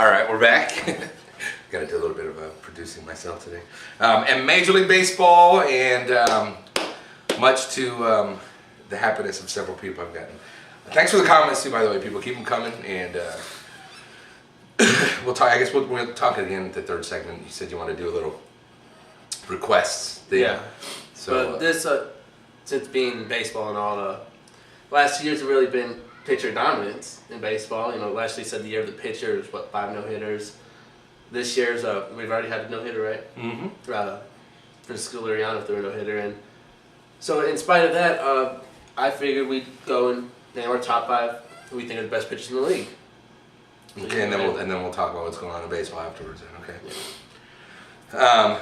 All right, we're back. Got to do a little bit of producing myself today. And Major League Baseball, and much to the happiness of several people I've gotten. Thanks for the comments too, by the way, people. Keep them coming, and we'll talk. I guess we'll talk again at the third segment. You said you want to do a little requests thing. Yeah. So but this, since being baseball and all, last 2 years have really been pitcher dominance in baseball. You know, last year said the year of the pitcher was 5 no-hitters. This year's we've already had a no-hitter, right? Mm-hmm. Francisco Liriano threw a no-hitter, and so in spite of that, I figured we'd go and name our top 5 who we think are the best pitchers in the league. Okay, and then we'll talk about what's going on in baseball afterwards. Then, okay. Yeah.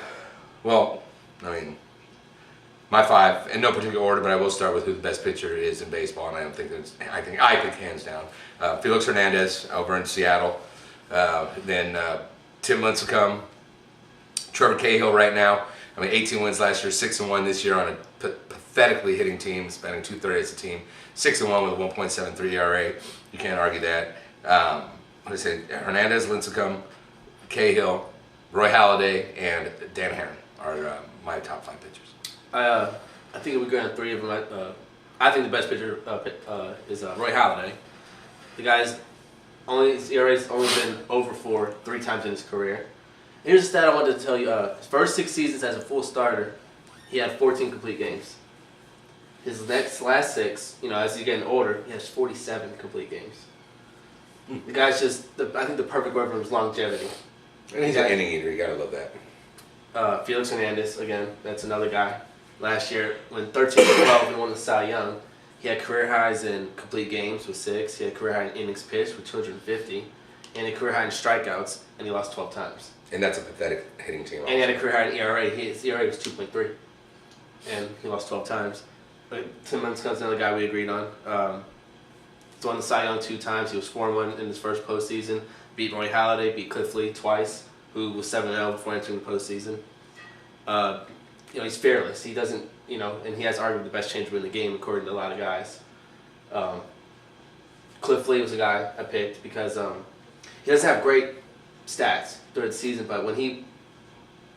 Well, I mean, my 5 in no particular order, but I will start with who the best pitcher is in baseball, and I think hands down, Felix Hernandez over in Seattle. Then Tim Lincecum, Trevor Cahill right now. I mean, 18 wins last year, 6-1 this year on a pathetically hitting team, spending 2/3 as a team. 6-1 with a 1.73 ERA. You can't argue that. What I say? Hernandez, Lincecum, Cahill, Roy Halladay, and Dan Haren are my top 5 pitchers. I think if we go on 3 of them, I think the best pitcher is Roy Halladay. The guy's his ERA's only been over 4 3 times in his career. Here's a stat I wanted to tell you. His first 6 seasons as a full starter, he had 14 complete games. His last 6, as he's getting older, he has 47 complete games. The guy's just, I think the perfect word for him is longevity. And he's an inning eater. You gotta love that. Felix Hernandez, again, that's another guy. Last year, when 13-12, he won the Cy Young. He had career highs in complete games with 6. He had career high in innings pitched with 250, and a career high in strikeouts, and he lost 12 times. And that's a pathetic hitting team. And he had a career high in ERA. His ERA was 2.3, and he lost 12 times. But Tim Lincecum's another guy we agreed on. He's won the Cy Young 2 times. He was 4-1 in his first postseason. Beat Roy Halladay, beat Cliff Lee twice, who was 7-0 before entering the postseason. He's fearless. He doesn't, and he has arguably the best changeman in the game according to a lot of guys. Cliff Lee was a guy I picked because he doesn't have great stats during the season, but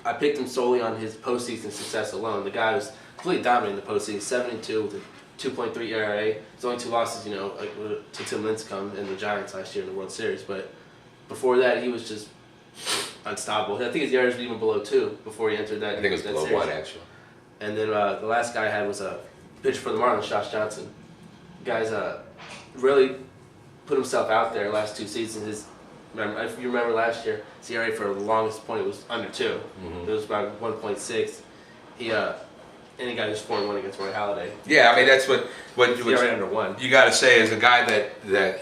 I picked him solely on his postseason success alone. The guy was completely dominating the postseason, 7-2 with a 2.3 ERA. His only 2 losses, to Tim Lincecum and the Giants last year in the World Series, but before that, he was just unstoppable. I think his ERA was even below 2 before he entered that. I think it was below series. 1 actually. And then the last guy I had was a pitcher for the Marlins, Josh Johnson. The guy's really put himself out there last 2 seasons. If you remember last year, his ERA for the longest point was under 2. Mm-hmm. It was about 1.6. And he got his 4-1 against Roy Halladay. Yeah, I mean that's what ERA under 1. You got to say is a guy that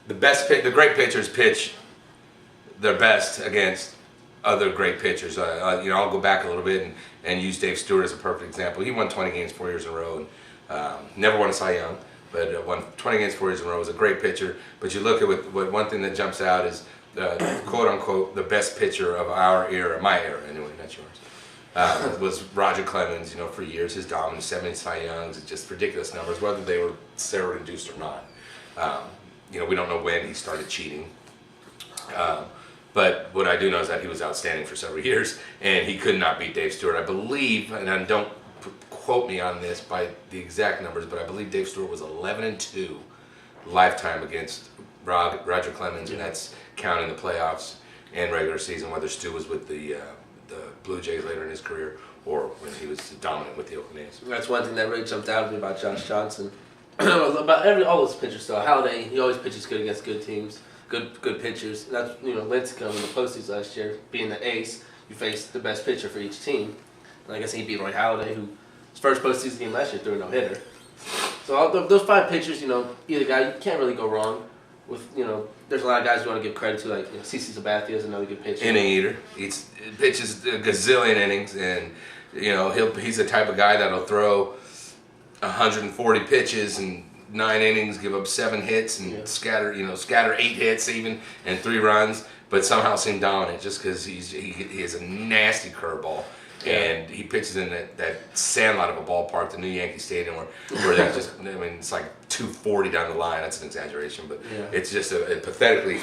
the great pitchers pitch their best against other great pitchers. I'll go back a little bit and use Dave Stewart as a perfect example. He won 20 games 4 years in a row, and never won a Cy Young, but won 20 games 4 years in a row. Was a great pitcher. But you look at what one thing that jumps out is quote unquote the best pitcher of our era, my era anyway, not yours. Was Roger Clemens. For years his dominance, 70 Cy Youngs, just ridiculous numbers, whether they were steroid induced or not. We don't know when he started cheating. But what I do know is that he was outstanding for several years, and he could not beat Dave Stewart. I believe, and don't quote me on this by the exact numbers, but I believe Dave Stewart was 11-2 lifetime against Roger Clemens, and that's counting the playoffs and regular season, whether Stu was with the Blue Jays later in his career or when he was dominant with the Oakland A's. That's one thing that really jumped out at me about Josh Johnson. About all those pitchers, though. Halladay, he always pitches good against good teams. Good pitchers. That's Lincecum in the postseason last year, being the ace, you faced the best pitcher for each team. And I guess he beat Roy Halladay, who his first postseason game last year threw a no-hitter. So those 5 pitchers, either guy you can't really go wrong with. There's a lot of guys you want to give credit to, like CC Sabathia is another good pitcher. Inning eater. He pitches a gazillion innings, and he's the type of guy that'll throw 140 pitches and 9 innings, give up 7 hits, and scatter 8 hits even and 3 runs, but somehow seem dominant just because he has a nasty curveball. Yeah. And he pitches in that sandlot of a ballpark, the new Yankee Stadium, where they just, it's like 240 down the line. That's an exaggeration, but Yeah. it's just a pathetically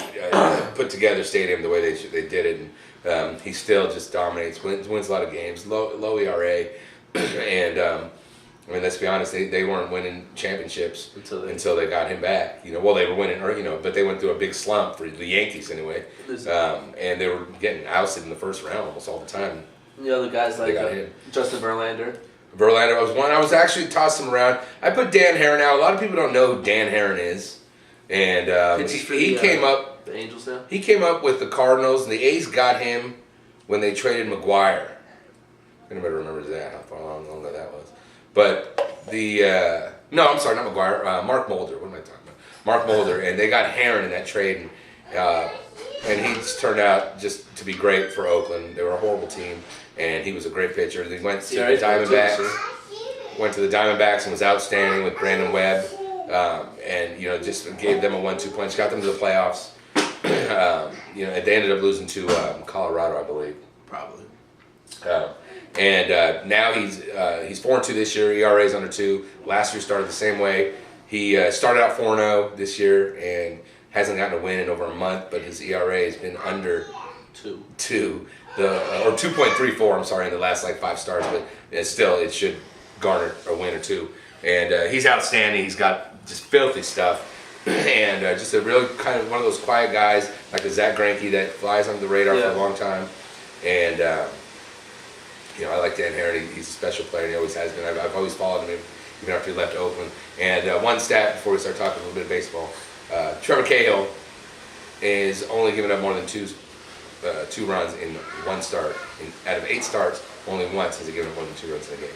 put together stadium the way they did it. And he still just dominates, wins a lot of games, low ERA, and I mean, let's be honest, they weren't winning championships until they got him back. Well, they were winning, but they went through a big slump for the Yankees anyway, and they were getting ousted in the first round almost all the time. The other guys like got him. Justin Verlander. Verlander was one. I was actually tossing him around. I put Dan Herron out. A lot of people don't know who Dan Herron is, and he came up. The Angels now. He came up with the Cardinals, and the A's got him when they traded McGuire. Anybody remembers that? How far long ago that was? But no, I'm sorry, not McGuire. Mark Mulder. What am I talking about? Mark Mulder, and they got Herron in that trade, and he's turned out just to be great for Oakland. They were a horrible team, and he was a great pitcher. They went to the Diamondbacks. Went to the Diamondbacks and was outstanding with Brandon Webb, and just gave them a 1-2 punch, got them to the playoffs. And they ended up losing to Colorado, I believe. Probably. And now he's 4-2 this year. ERA's under 2. Last year started the same way. He started out 4-0 this year and hasn't gotten a win in over a month, but his ERA has been under 2. Or 2.34. I'm sorry, in the last 5 starts, but still it should garner a win or 2. And he's outstanding. He's got just filthy stuff. And just a real kind of one of those quiet guys like the Zach Greinke that flies under the radar for a long time. And I like Dan Herron. He's a special player. And he always has been. I've always followed him even after he left Oakland. And one stat before we start talking a little bit of baseball: Trevor Cahill is only giving up more than two runs in one start. Out of 8 starts, only once has he given up more than 2 runs in a game.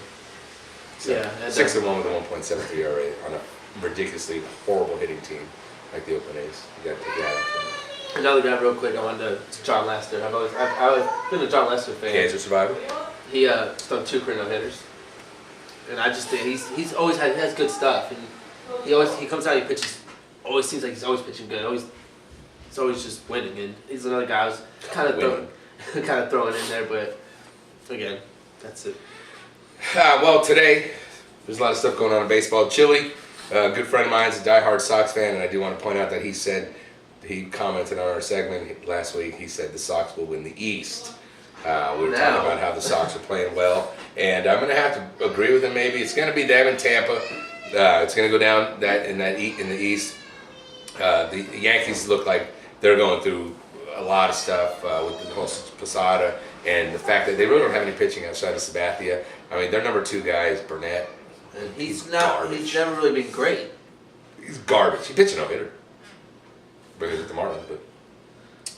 So 6-1 with a 1.73 ERA on a ridiculously horrible hitting team like the Oakland A's. You got to take that out. Another guy, real quick, I wanted to John Lester. I've always been a John Lester fan. Cancer survivor. He stung 2 career no-hitters, and I just think he has good stuff, and he comes out, he pitches. Always seems like he's always pitching good. He's always just winning, and he's another guy I was kind of throwing in there, but again, that's it. Well, today there's a lot of stuff going on in baseball. Chili, a good friend of mine, is a diehard Sox fan, and I do want to point out that he commented on our segment last week. He said the Sox will win the East. We were talking about how the Sox are playing well, and I'm going to have to agree with him. Maybe it's going to be them in Tampa. It's going to go down in the East. The Yankees look like they're going through a lot of stuff with the whole Posada and the fact that they really don't have any pitching outside of Sabathia. I mean, their number 2 guy is Burnett. And he's never really been great. He's garbage. He pitched a no-hitter because of the Marlins,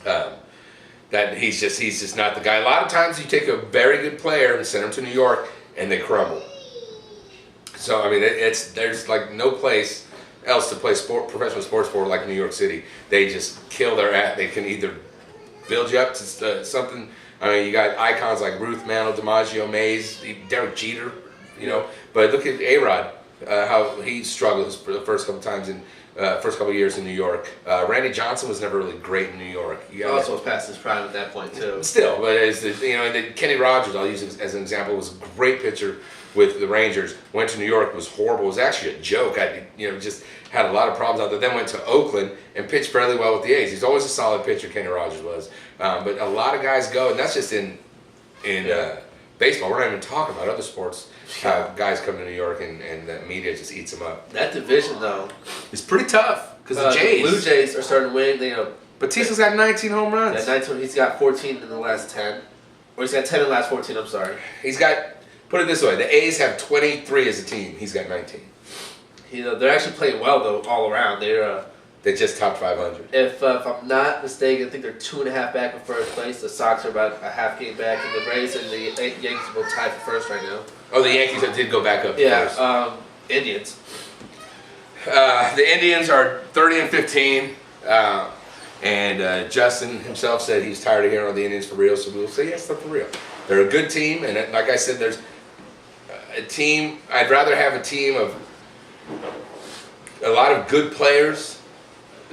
but that he's just not the guy. A lot of times you take a very good player and send him to New York and they crumble. So I mean, there's no place else to play professional sports for like New York City. They just kill their ass. They can either build you up to something. I mean, you got icons like Ruth Mantle, DiMaggio, Mays, Derek Jeter, But look at A-Rod, how he struggled for the first couple years in New York. Randy Johnson was never really great in New York. He also was past his prime at that point too. Still, but and Kenny Rogers, I'll use as an example, was a great pitcher with the Rangers. Went to New York, was horrible. It was actually a joke. Just had a lot of problems out there. Then went to Oakland and pitched fairly well with the A's. He's always a solid pitcher, Kenny Rogers was. But a lot of guys go, and that's just in baseball. We're not even talking about other sports. How guys come to New York and the media just eats them up. That division though, it's pretty tough because the Blue Jays are starting to win. Batista's got 19 home runs. Yeah, 19. He's got 14 in the last 10, or he's got 10 in the last 14. I'm sorry. He's got. Put it this way: the A's have 23 as a team. He's got 19. They're actually playing well though, all around. They just topped 500. If I'm not mistaken, I think they're 2.5 back in first place. The Sox are about a half game back, and the Rays and the Yankees are both tied for first right now. Oh, the Yankees did go back up. Yeah, Indians. The Indians are 30-15, and Justin himself said he's tired of hearing on the Indians for real. So we'll say yes, they're for real. They're a good team, and like I said, there's a team. I'd rather have a team of a lot of good players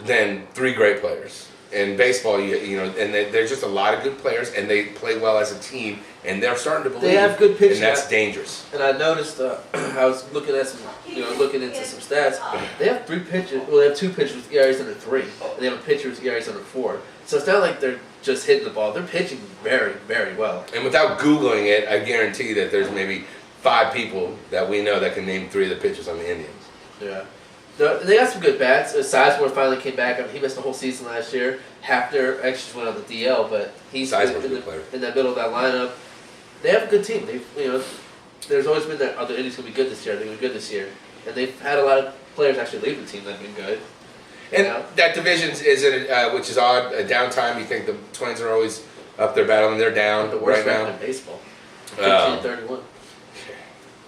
than 3 great players. in baseball, you know, and there's just a lot of good players, and they play well as a team, and they're starting to believe. They have good pitching, and that's dangerous. And I noticed I was looking at some, looking into some stats. They have 3 pitchers. Well, they have 2 pitchers with ERAs under 3, and they have a pitcher with ERAs under 4. So it's not like they're just hitting the ball. They're pitching very, very well. And without Googling it, I guarantee that there's maybe 5 people that we know that can name 3 of the pitchers on the Indians. Yeah. They got some good bats. Sizemore finally came back. I mean, he missed the whole season last year. Hafner actually went on the DL, but he's Sizemore's a good player. in that middle of that lineup. They have a good team. There's always been that the Indians gonna be good this year. They're gonna be good this year, and they've had a lot of players actually leave the team that've been good. And that division is which is odd. A downtime. You think the Twins are always up there battling. They're down The worst right record now. in baseball. 15-31.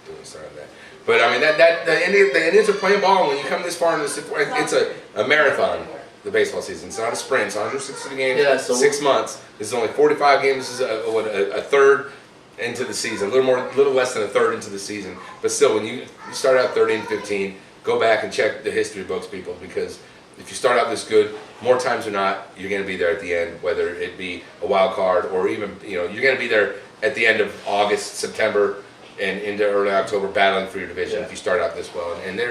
Don't start on that. But I mean the Indians are playing ball. And when you come this far in this, it's a marathon. The baseball season. It's not a sprint. It's 160 games. Yeah, so 6 months. This is only 45 games. This is a third into the season. A little less than a third into the season. But still, when you start out 30-15, go back and check the history books, people, because if you start out this good, more times than not, you're going to be there at the end, whether it be a wild card or even, you're going to be there at the end of August, September, and into early October battling for your division if you start out this well. And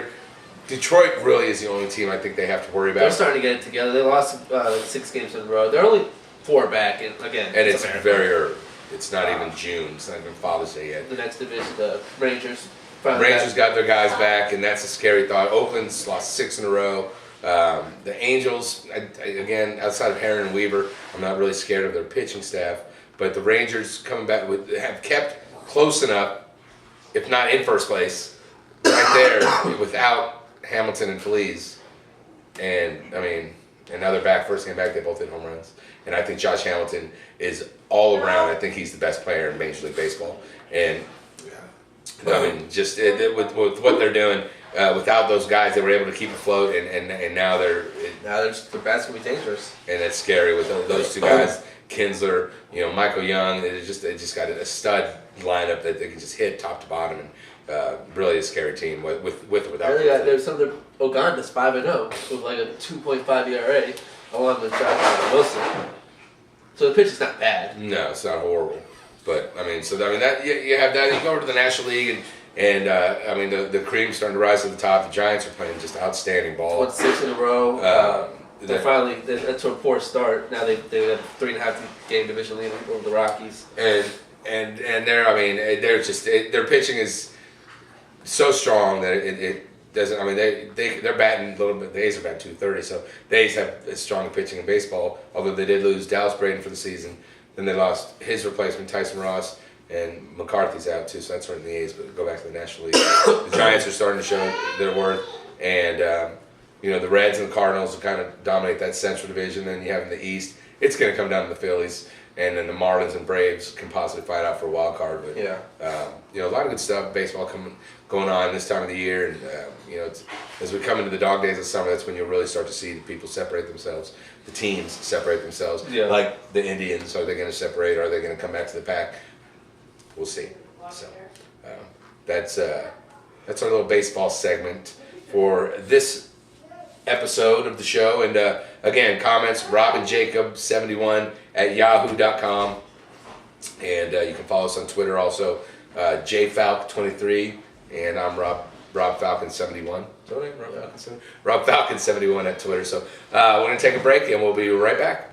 Detroit really is the only team I think they have to worry about. They're starting to get it together. They lost 6 games in a row. They're only 4 back, and again, And it's very early. It's not even June. It's not even Father's Day yet. The next division, the Rangers. Rangers got their guys back, and that's a scary thought. Oakland's lost 6 in a row. The Angels, again, outside of Heron and Weaver, I'm not really scared of their pitching staff. But the Rangers coming back have kept close enough, if not in first place, right there without Hamilton and Feliz. And I mean, and now they're back. First game back, they both hit home runs. And I think Josh Hamilton is all around. I think he's the best player in Major League Baseball. And I mean, just with what they're doing, without those guys, they were able to keep afloat. And now their bats gonna be dangerous. And it's scary with those 2 guys, Kinsler, Michael Young. They just got a stud lineup that they can just hit top to bottom. And really a scary team with or without. There's some Uganda's 5-0 with like a 2.5 ERA, along with Josh Wilson. So the pitch is not bad. No, it's not horrible. But I mean, that you have that. You go over to the National League, and I mean the cream's starting to rise to the top. The Giants are playing just outstanding ball. Won 6 in a row. They're finally that's a poor start. Now they have a 3.5 game division lead over the Rockies. And they're just their pitching is so strong that it doesn't. I mean, they're batting a little bit. The A's are batting 230, so the A's have as strong a pitching in baseball. Although they did lose Dallas Braden for the season, then they lost his replacement Tyson Ross, and McCarthy's out too. So that's hurting the A's. But go back to the National League. The Giants are starting to show their worth, and the Reds and the Cardinals will kind of dominate that Central Division. Then you have in the East, it's going to come down to the Phillies. And then the Marlins and Braves can possibly fight out for a wild card. But a lot of good stuff, baseball going on this time of the year, and as we come into the dog days of summer, that's when you'll really start to see the people separate themselves, the teams separate themselves. Yeah. Like the Indians, are they going to separate? Are they going to come back to the pack? We'll see. So that's our little baseball segment for this episode of the show. And again, comments, RobinJacob71@yahoo.com. And you can follow us on Twitter also, JFalc23, and I'm Rob Falcon71. Is that what I am? Rob Falcon71 at Twitter. So we're going to take a break, and we'll be right back.